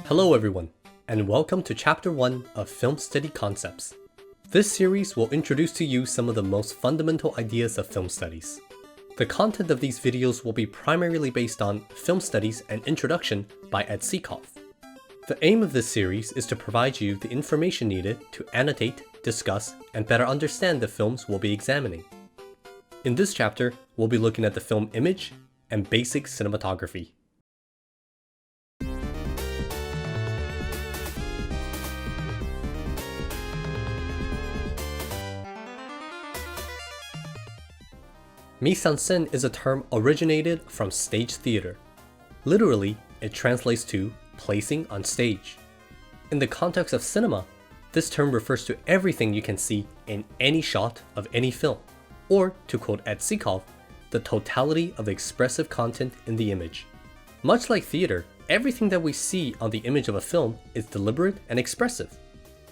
Hello everyone, and welcome to Chapter 1 of Film Study Concepts. This series will introduce to you some of the most fundamental ideas of film studies. The content of these videos will be primarily based on Film Studies and Introduction by Ed Seekhoff. The aim of this series is to provide you the information needed to annotate, discuss, and better understand the films we'll be examining. In this chapter, we'll be looking at the film image and basic cinematography. Mise-en-scène is a term originated from stage theater. Literally, it translates to placing on stage. In the context of cinema, this term refers to everything you can see in any shot of any film, or to quote Ed Seekhoff, the totality of the expressive content in the image. Much like theater, everything that we see on the image of a film is deliberate and expressive.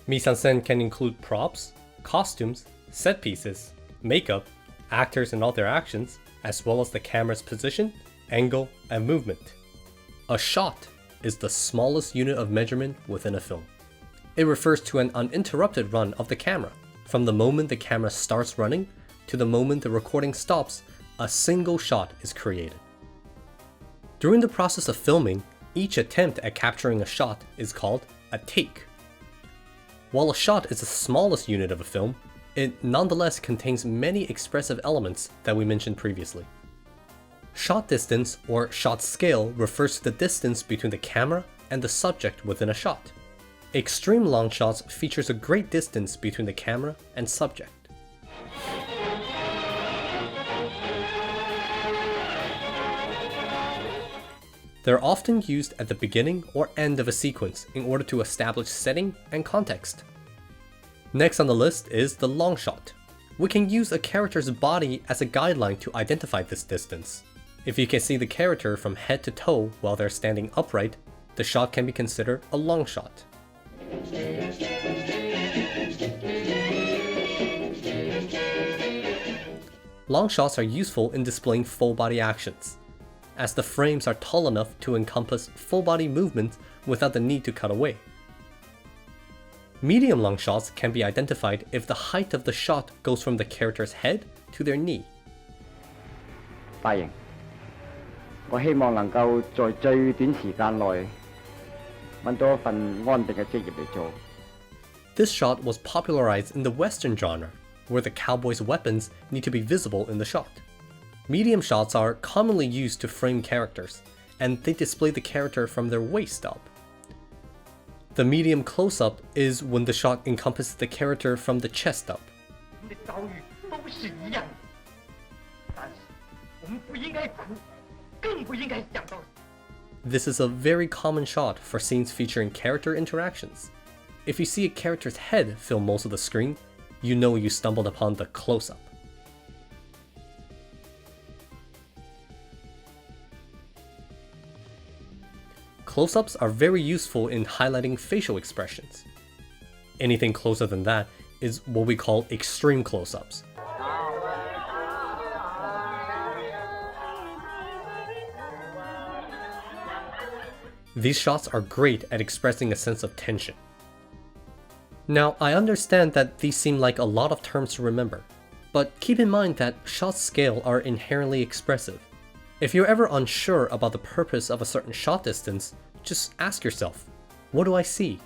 Mise-en-scène can include props, costumes, set pieces, makeup, actors and all their actions, as well as the camera's position, angle, and movement. A shot is the smallest unit of measurement within a film. It refers to an uninterrupted run of the camera. From the moment the camera starts running to the moment the recording stops, a single shot is created. During the process of filming, each attempt at capturing a shot is called a take. While a shot is the smallest unit of a film, it nonetheless contains many expressive elements that we mentioned previously. Shot distance or shot scale refers to the distance between the camera and the subject within a shot. Extreme long shots features a great distance between the camera and subject. They're often used at the beginning or end of a sequence in order to establish setting and context. Next on the list is the long shot. We can use a character's body as a guideline to identify this distance. If you can see the character from head to toe while they're standing upright, the shot can be considered a long shot. Long shots are useful in displaying full body actions, as the frames are tall enough to encompass full body movement without the need to cut away. Medium long shots can be identified if the height of the shot goes from the character's head to their knee. 大型，我希望能夠在最短時間內揾到一份安定嘅職業嚟做。 This shot was popularized in the Western genre, where the cowboy's weapons need to be visible in the shot. Medium shots are commonly used to frame characters, and they display the character from their waist up. The medium close-up is when the shot encompasses the character from the chest up. This is a very common shot for scenes featuring character interactions. If you see a character's head fill most of the screen, you know you stumbled upon the close-up. Close-ups are very useful in highlighting facial expressions. Anything closer than that is what we call extreme close-ups. These shots are great at expressing a sense of tension. Now, I understand that these seem like a lot of terms to remember, but keep in mind that shot scale are inherently expressive. If you're ever unsure about the purpose of a certain shot distance, just ask yourself, what do I see?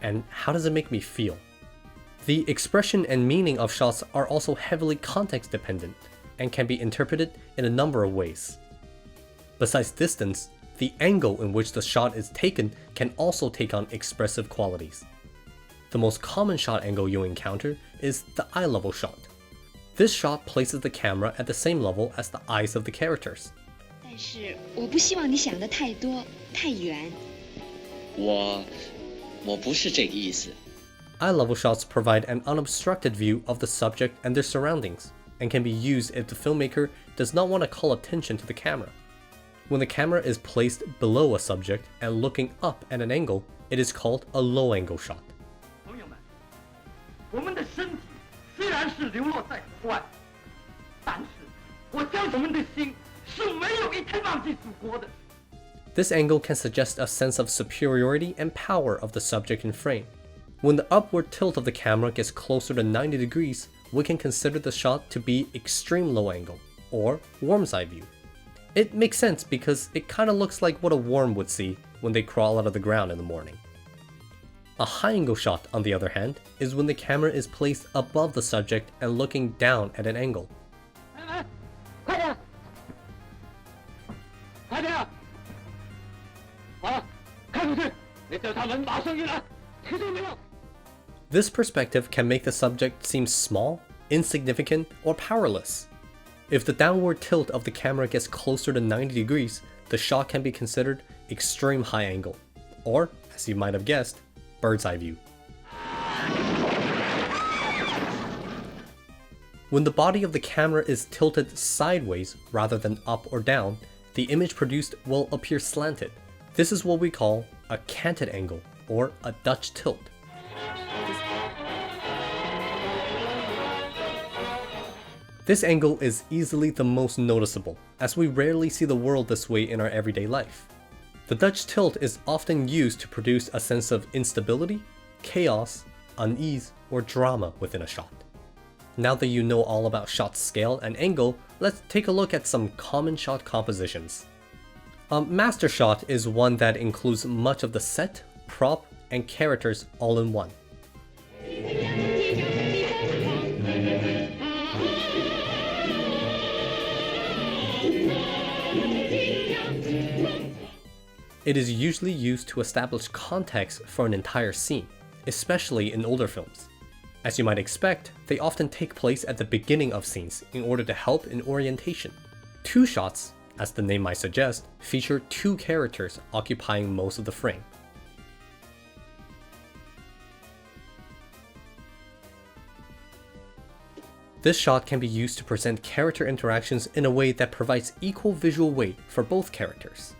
And how does it make me feel? The expression and meaning of shots are also heavily context dependent and can be interpreted in a number of ways. Besides distance, the angle in which the shot is taken can also take on expressive qualities. The most common shot angle you'll encounter is the eye level shot. This shot places the camera at the same level as the eyes of the characters. 但是我不希望你想得太多太远。我不是这个意思。 Eye level shots provide an unobstructed view of the subject and their surroundings, and can be used if the filmmaker does not want to call attention to the camera. When the camera is placed below a subject and looking up at an angle, it is called a low angle shot. 朋友们，我们的身体虽然是流落在国外，但是我相信我们的心是没有一天忘记祖国的。This angle can suggest a sense of superiority and power of the subject in frame. When the upward tilt of the camera gets closer to 90 degrees, we can consider the shot to be extreme low angle, or worm's eye view. It makes sense because it kinda looks like what a worm would see when they crawl out of the ground in the morning. A high angle shot, on the other hand, is when the camera is placed above the subject and looking down at an angle. 快点，快点！好了，看出去，你叫他们马上进来，听到没有？ This perspective can make the subject seem small, insignificant, or powerless. If the downward tilt of the camera gets closer to 90 degrees, the shot can be considered extreme high angle, or, as you might have guessed, bird's eye view. When the body of the camera is tilted sideways rather than up or down, the image produced will appear slanted. This is what we call a canted angle, or a Dutch tilt. This angle is easily the most noticeable, as we rarely see the world this way in our everyday life. The Dutch tilt is often used to produce a sense of instability, chaos, unease, or drama within a shot. Now that you know all about shot scale and angle, let's take a look at some common shot compositions. A master shot is one that includes much of the set, prop, and characters all in one. It is usually used to establish context for an entire scene, especially in older films. As you might expect, they often take place at the beginning of scenes in order to help in orientation. Two shots, as the name might suggest, feature two characters occupying most of the frame. This shot can be used to present character interactions in a way that provides equal visual weight for both characters.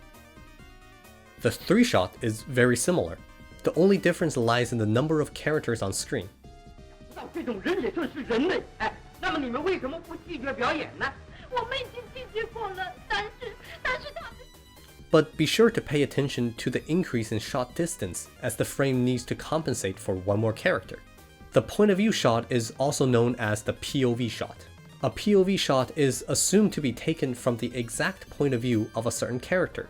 The three shot is very similar. The only difference lies in the number of characters on screen. 这种人也算是人类，哎，那么你们为什么不拒绝表演呢？我们已经拒绝过了，但是他们。 But be sure to pay attention to the increase in shot distance, as the frame needs to compensate for one more character. The point of view shot is also known as the POV shot. A POV shot is assumed to be taken from the exact point of view of a certain character.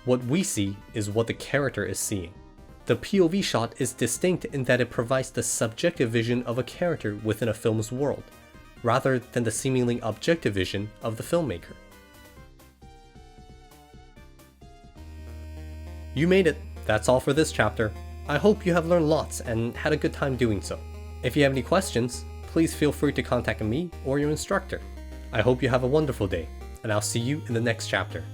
What we see is what the character is seeing. The POV shot is distinct in that it provides the subjective vision of a character within a film's world, rather than the seemingly objective vision of the filmmaker. You made it! That's all for this chapter. I hope you have learned lots and had a good time doing so. If you have any questions, please feel free to contact me or your instructor. I hope you have a wonderful day, and I'll see you in the next chapter.